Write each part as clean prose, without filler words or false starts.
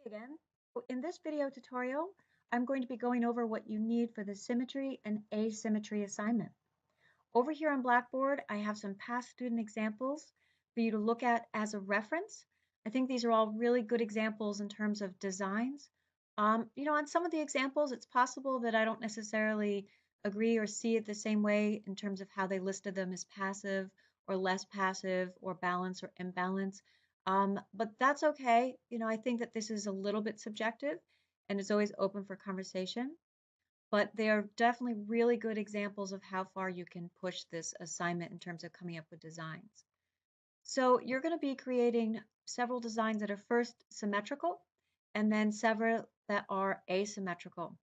Again. In this video tutorial, I'm going to be going over what you need for the symmetry and asymmetry assignment. Over here on Blackboard, I have some past student examples for you to look at as a reference. I think these are all really good examples in terms of designs. On some of the examples, it's possible that I don't necessarily agree or see it the same way in terms of how they listed them as passive or less passive or balance or imbalance. But that's okay. I think that this is a little bit subjective and it's always open for conversation. But they are definitely really good examples of how far you can push this assignment in terms of coming up with designs. So you're going to be creating several designs that are first symmetrical and then several that are asymmetrical.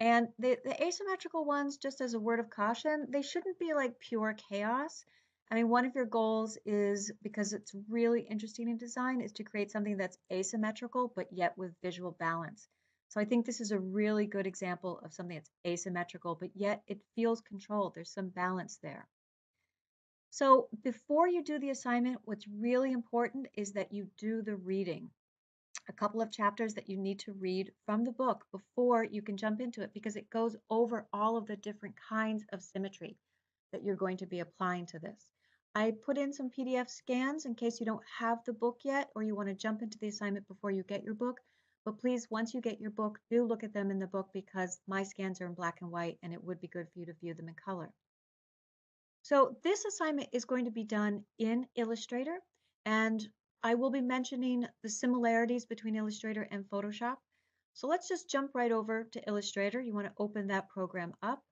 And the asymmetrical ones, just as a word of caution, they shouldn't be like pure chaos. I mean, one of your goals is, because it's really interesting in design, is to create something that's asymmetrical, but yet with visual balance. So I think this is a really good example of something that's asymmetrical, but yet it feels controlled. There's some balance there. So before you do the assignment, what's really important is that you do the reading. A couple of chapters that you need to read from the book before you can jump into it, because it goes over all of the different kinds of symmetry that you're going to be applying to this. I put in some PDF scans in case you don't have the book yet or you want to jump into the assignment before you get your book. But please, once you get your book, do look at them in the book, because my scans are in black and white and it would be good for you to view them in color. So this assignment is going to be done in Illustrator, and I will be mentioning the similarities between Illustrator and Photoshop. So let's just jump right over to Illustrator. You want to open that program up.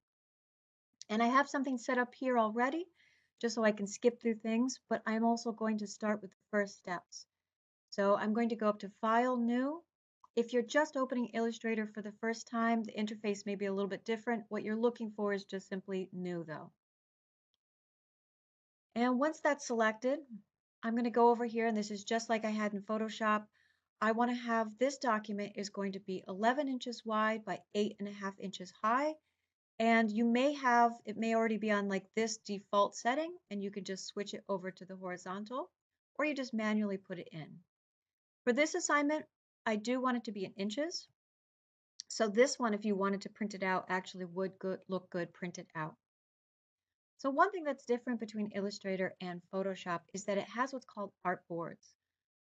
And I have something set up here already, just so I can skip through things, but I'm also going to start with the first steps. So I'm going to go up to File, New. If you're just opening Illustrator for the first time, the interface may be a little bit different. What you're looking for is just simply New, though. And once that's selected, I'm going to go over here, and this is just like I had in Photoshop. I want to have this document is going to be 11 inches wide by 8.5 inches high. And you may have, it may already be on like this default setting, and you can just switch it over to the horizontal, or you just manually put it in. For this assignment, I do want it to be in inches. So this one, if you wanted to print it out, actually would look good printed out. So one thing that's different between Illustrator and Photoshop is that it has what's called artboards.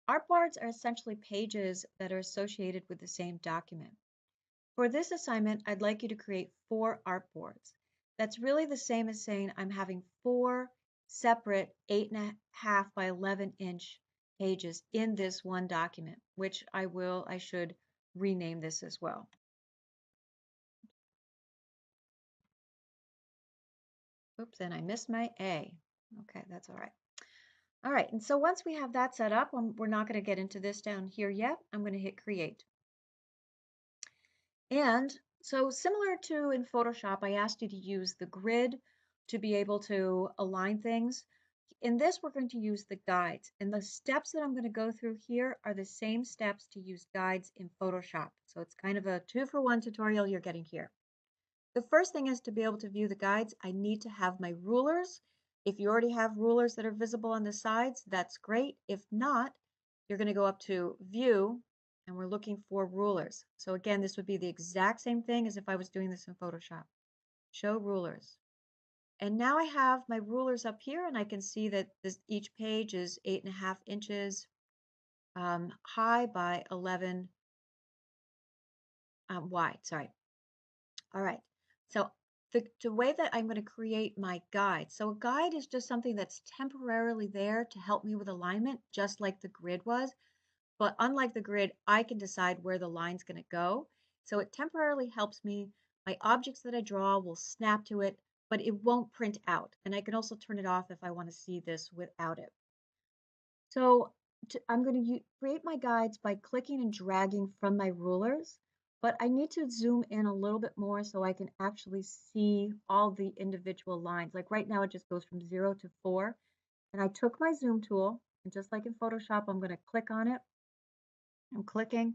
Artboards are essentially pages that are associated with the same document. For this assignment, I'd like you to create 4 artboards. That's really the same as saying I'm having 4 separate 8.5 by 11 inch pages in this one document, which I should rename this as well. Oops, and I missed my A. Okay, that's all right. All right, and so once we have that set up, we're not going to get into this down here yet. I'm going to hit Create. And so similar to in Photoshop, I asked you to use the grid to be able to align things. In this, we're going to use the guides. And the steps that I'm going to go through here are the same steps to use guides in Photoshop. So it's kind of a 2-for-1 tutorial you're getting here. The first thing is, to be able to view the guides, I need to have my rulers. If you already have rulers that are visible on the sides, that's great. If not, you're going to go up to View, and we're looking for rulers. So again, this would be the exact same thing as if I was doing this in Photoshop. Show rulers. And now I have my rulers up here, and I can see that each page is 8.5 inches high by 11 wide. Sorry. All right. So the way that I'm going to create my guide. So a guide is just something that's temporarily there to help me with alignment, just like the grid was. But unlike the grid, I can decide where the line's going to go. So it temporarily helps me. My objects that I draw will snap to it, but it won't print out. And I can also turn it off if I want to see this without it. So I'm going to create my guides by clicking and dragging from my rulers, but I need to zoom in a little bit more so I can actually see all the individual lines. Like right now, it just goes from 0 to 4. And I took my zoom tool, and just like in Photoshop, I'm going to click on it. I'm clicking,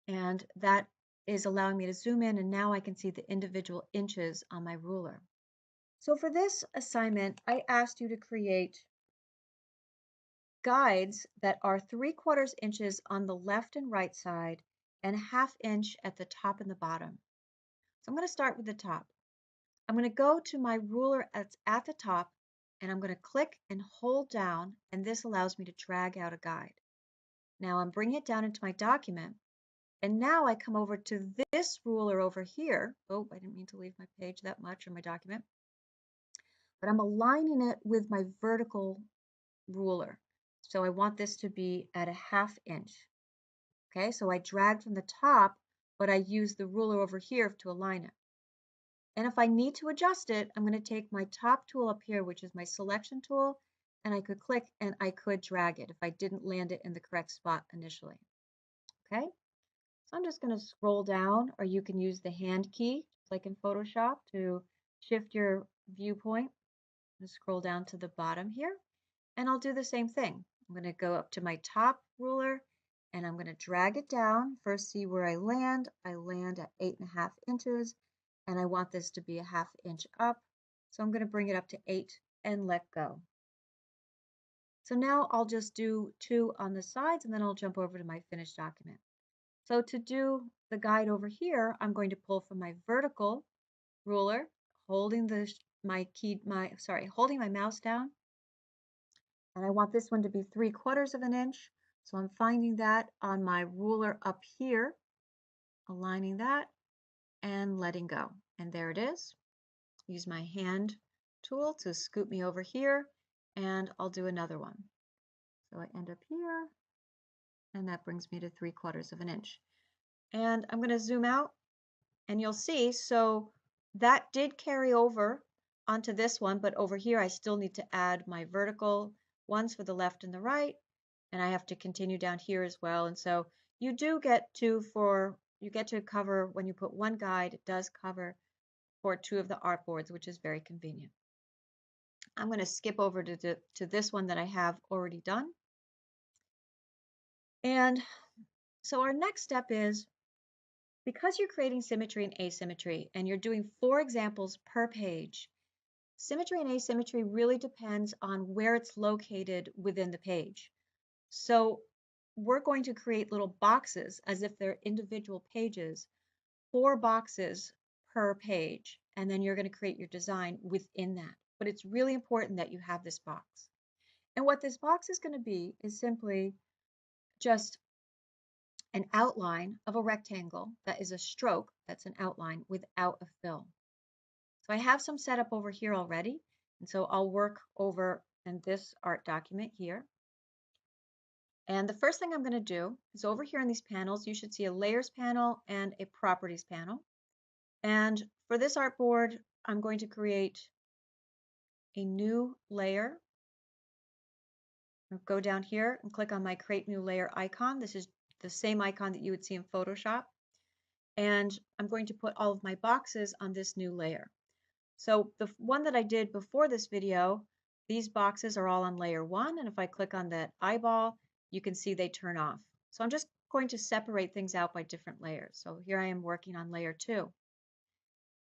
and that is allowing me to zoom in, and now I can see the individual inches on my ruler. So for this assignment, I asked you to create guides that are 3/4 inches on the left and right side and a ½ inch at the top and the bottom. So I'm going to start with the top. I'm going to go to my ruler that's at the top, and I'm going to click and hold down, and this allows me to drag out a guide. Now I'm bringing it down into my document, and now I come over to this ruler over here. Oh, I didn't mean to leave my page that much or my document, but I'm aligning it with my vertical ruler. So I want this to be at a ½ inch. Okay, so I drag from the top, but I use the ruler over here to align it. And if I need to adjust it, I'm going to take my top tool up here, which is my selection tool, and I could click and I could drag it if I didn't land it in the correct spot initially. Okay, so I'm just going to scroll down, or you can use the hand key, just like in Photoshop, to shift your viewpoint. And scroll down to the bottom here, and I'll do the same thing. I'm going to go up to my top ruler, and I'm going to drag it down. First, see where I land. I land at 8.5 inches, and I want this to be a ½ inch up. So I'm going to bring it up to 8 and let go. So now I'll just do 2 on the sides, and then I'll jump over to my finished document. So to do the guide over here, I'm going to pull from my vertical ruler, holding holding my mouse down. And I want this one to be 3/4 of an inch. So I'm finding that on my ruler up here, aligning that and letting go. And there it is. Use my hand tool to scoop me over here, and I'll do another one. So I end up here, and that brings me to 3/4 of an inch. And I'm going to zoom out, and you'll see, so that did carry over onto this one, but over here I still need to add my vertical ones for the left and the right, and I have to continue down here as well. And so you do get you get to cover, when you put one guide, it does cover for 2 of the artboards, which is very convenient. I'm going to skip over to this one that I have already done. And so our next step is, because you're creating symmetry and asymmetry, and you're doing 4 examples per page, symmetry and asymmetry really depends on where it's located within the page. So we're going to create little boxes as if they're individual pages, 4 boxes per page, and then you're going to create your design within that. But it's really important that you have this box. And what this box is going to be is simply just an outline of a rectangle that is a stroke, that's an outline without a fill. So I have some set up over here already, and so I'll work over in this art document here. And the first thing I'm going to do is, over here in these panels, you should see a layers panel and a properties panel. And for this artboard, I'm going to create a new layer. I'll go down here and click on my create new layer icon. This is the same icon that you would see in Photoshop. And I'm going to put all of my boxes on this new layer. So the one that I did before this video, these boxes are all on layer 1, and if I click on that eyeball, you can see they turn off. So I'm just going to separate things out by different layers. So here I am working on layer 2.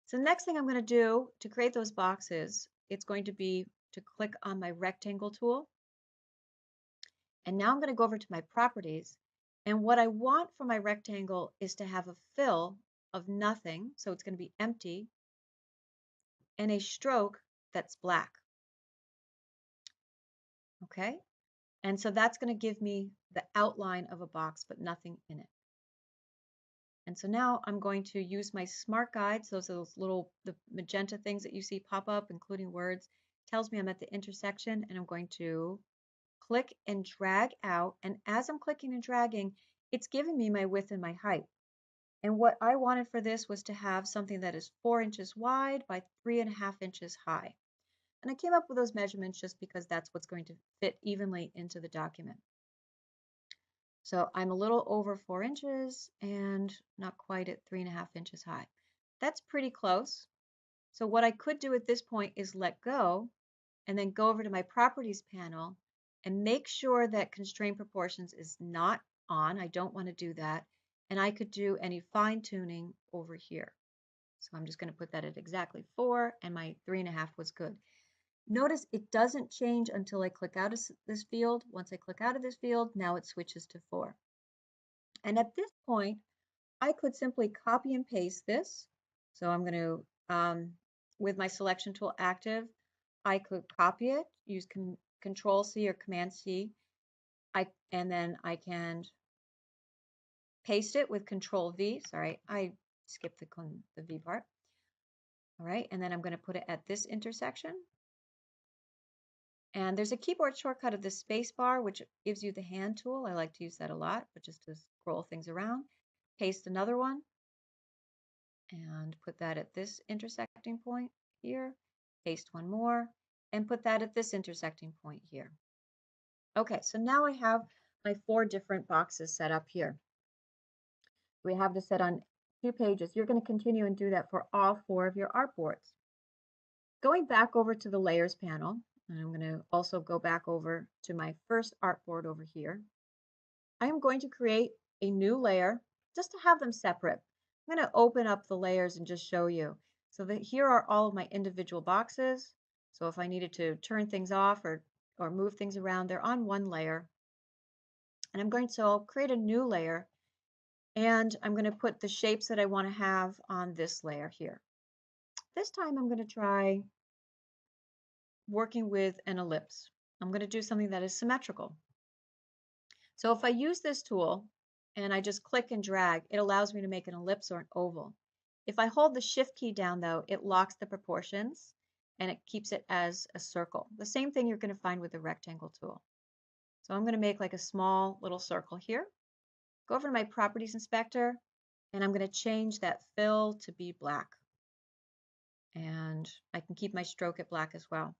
So the next thing I'm going to do to create those boxes, it's going to be to click on my rectangle tool. And now I'm going to go over to my properties. And what I want for my rectangle is to have a fill of nothing, so it's going to be empty, and a stroke that's black. Okay? And so that's going to give me the outline of a box, but nothing in it. And so now I'm going to use my smart guides. Those are those little, the magenta things that you see pop up, including words. Tells me I'm at the intersection, and I'm going to click and drag out. And as I'm clicking and dragging, it's giving me my width and my height. And what I wanted for this was to have something that is 4 inches wide by 3.5 inches high. And I came up with those measurements just because that's what's going to fit evenly into the document. So I'm a little over 4 inches and not quite at 3.5 inches high. That's pretty close. So what I could do at this point is let go and then go over to my properties panel and make sure that constrain proportions is not on. I don't want to do that. And I could do any fine tuning over here. So I'm just going to put that at exactly 4, and my 3.5 was good. Notice it doesn't change until I click out of this field. Once I click out of this field, now it switches to 4. And at this point, I could simply copy and paste this. So I'm going to, with my selection tool active, I could copy it, use Control C or Command C, and then I can paste it with Control V. Sorry, I skipped the V part. All right, and then I'm going to put it at this intersection. And there's a keyboard shortcut of the space bar, which gives you the hand tool. I like to use that a lot, but just to scroll things around. Paste another one and put that at this intersecting point here. Paste one more and put that at this intersecting point here. Okay, so now I have my 4 different boxes set up here. We have this set on 2 pages. You're going to continue and do that for all 4 of your artboards. Going back over to the layers panel, and I'm going to also go back over to my first artboard over here. I am going to create a new layer just to have them separate. I'm going to open up the layers and just show you. So that here are all of my individual boxes. So if I needed to turn things off or move things around, they're on one layer. And I'm going to create a new layer, and I'm going to put the shapes that I want to have on this layer here. This time I'm going to try working with an ellipse. I'm going to do something that is symmetrical. So if I use this tool and I just click and drag, it allows me to make an ellipse or an oval. If I hold the Shift key down though, it locks the proportions and it keeps it as a circle. The same thing you're going to find with the rectangle tool. So I'm going to make like a small little circle here. Go over to my properties inspector and I'm going to change that fill to be black. And I can keep my stroke at black as well.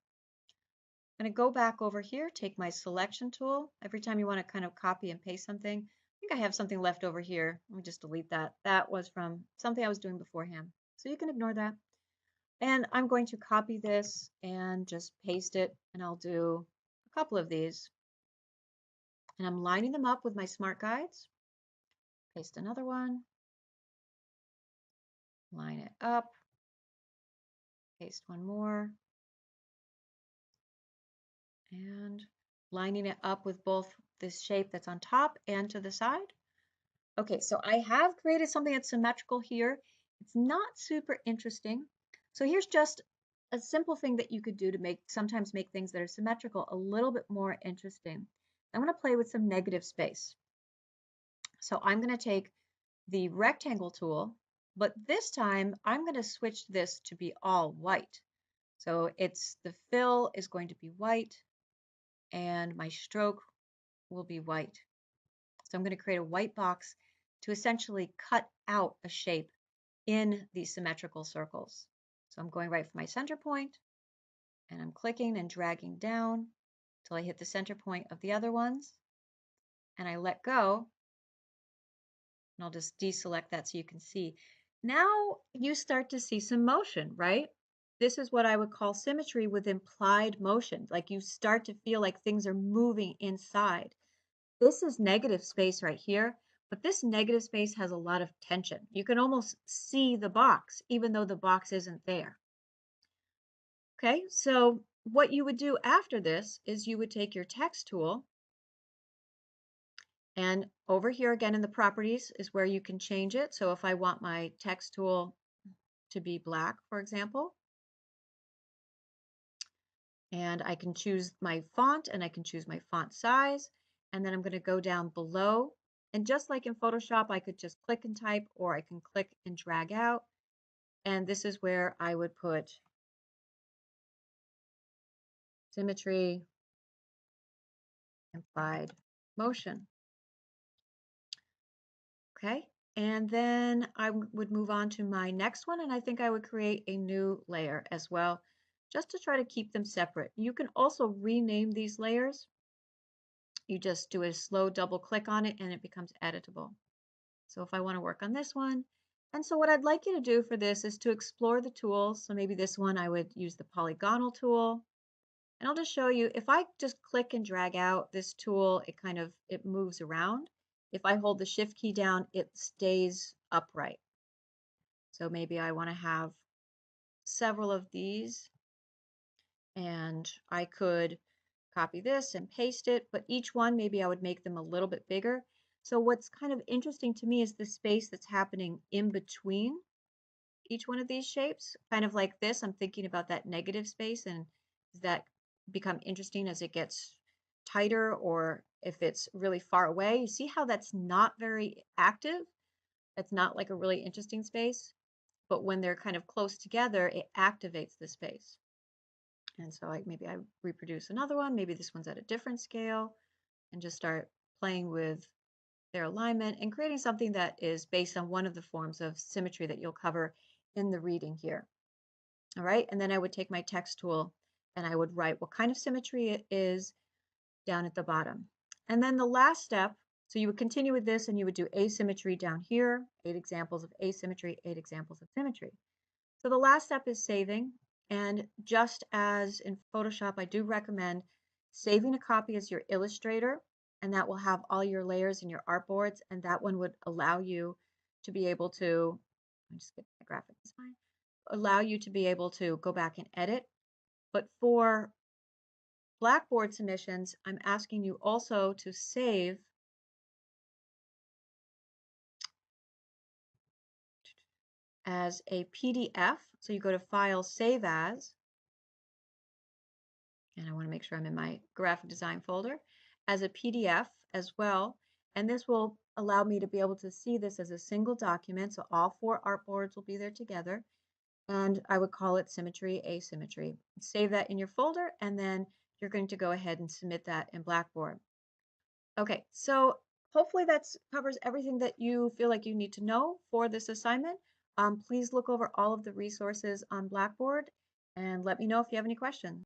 I'm going to go back over here, take my selection tool. Every time you want to kind of copy and paste something, I think I have something left over here. Let me just delete that. That was from something I was doing beforehand. So you can ignore that. And I'm going to copy this and just paste it. And I'll do a couple of these. And I'm lining them up with my smart guides. Paste another one. Line it up. Paste one more. And lining it up with both this shape that's on top and to the side. Okay, so I have created something that's symmetrical here. It's not super interesting. So here's just a simple thing that you could do to sometimes make things that are symmetrical a little bit more interesting. I'm going to play with some negative space. So I'm going to take the rectangle tool, but this time I'm going to switch this to be all white. So the fill is going to be white and my stroke will be white. So I'm going to create a white box to essentially cut out a shape in these symmetrical circles. So I'm going right for my center point, and I'm clicking and dragging down till I hit the center point of the other ones, and I let go, and I'll just deselect that so you can see. Now you start to see some motion, right? This is what I would call symmetry with implied motion. Like you start to feel like things are moving inside. This is negative space right here, but this negative space has a lot of tension. You can almost see the box, even though the box isn't there. Okay, so what you would do after this is you would take your text tool, and over here again in the properties is where you can change it. So if I want my text tool to be black, for example, and I can choose my font and I can choose my font size, and then I'm going to go down below. And just like in Photoshop, I could just click and type, or I can click and drag out. And this is where I would put symmetry, implied motion. Okay, and then I would move on to my next one, and I think I would create a new layer as well, just to try to keep them separate. You can also rename these layers. You just do a slow double click on it and it becomes editable. So if I want to work on this one, and so what I'd like you to do for this is to explore the tools. So maybe this one I would use the polygonal tool. And I'll just show you, if I just click and drag out this tool, it moves around. If I hold the Shift key down, it stays upright. So maybe I want to have several of these, and I could copy this and paste it, but each one maybe I would make them a little bit bigger. So what's kind of interesting to me is the space that's happening in between each one of these shapes, kind of like this. I'm thinking about that negative space, and does that become interesting as it gets tighter or if it's really far away? You see how that's not very active? That's not like a really interesting space, but when they're kind of close together, it activates the space. And so maybe I reproduce another one, maybe this one's at a different scale, and just start playing with their alignment and creating something that is based on one of the forms of symmetry that you'll cover in the reading here. All right, and then I would take my text tool and I would write what kind of symmetry it is down at the bottom. And then the last step, so you would continue with this and you would do asymmetry down here, 8 examples of asymmetry, 8 examples of symmetry. So the last step is saving. And just as in Photoshop, I do recommend saving a copy as your Illustrator, and that will have all your layers and your artboards, and that one would allow you to be able to, let me just get my graphic design, allow you to be able to go back and edit. But for Blackboard submissions, I'm asking you also to save as a PDF. So you go to File, Save As, and I want to make sure I'm in my graphic design folder, as a PDF as well. And this will allow me to be able to see this as a single document. So all 4 artboards will be there together. And I would call it Symmetry, Asymmetry. Save that in your folder, and then you're going to go ahead and submit that in Blackboard. Okay, so hopefully that covers everything that you feel like you need to know for this assignment. Please look over all of the resources on Blackboard and let me know if you have any questions.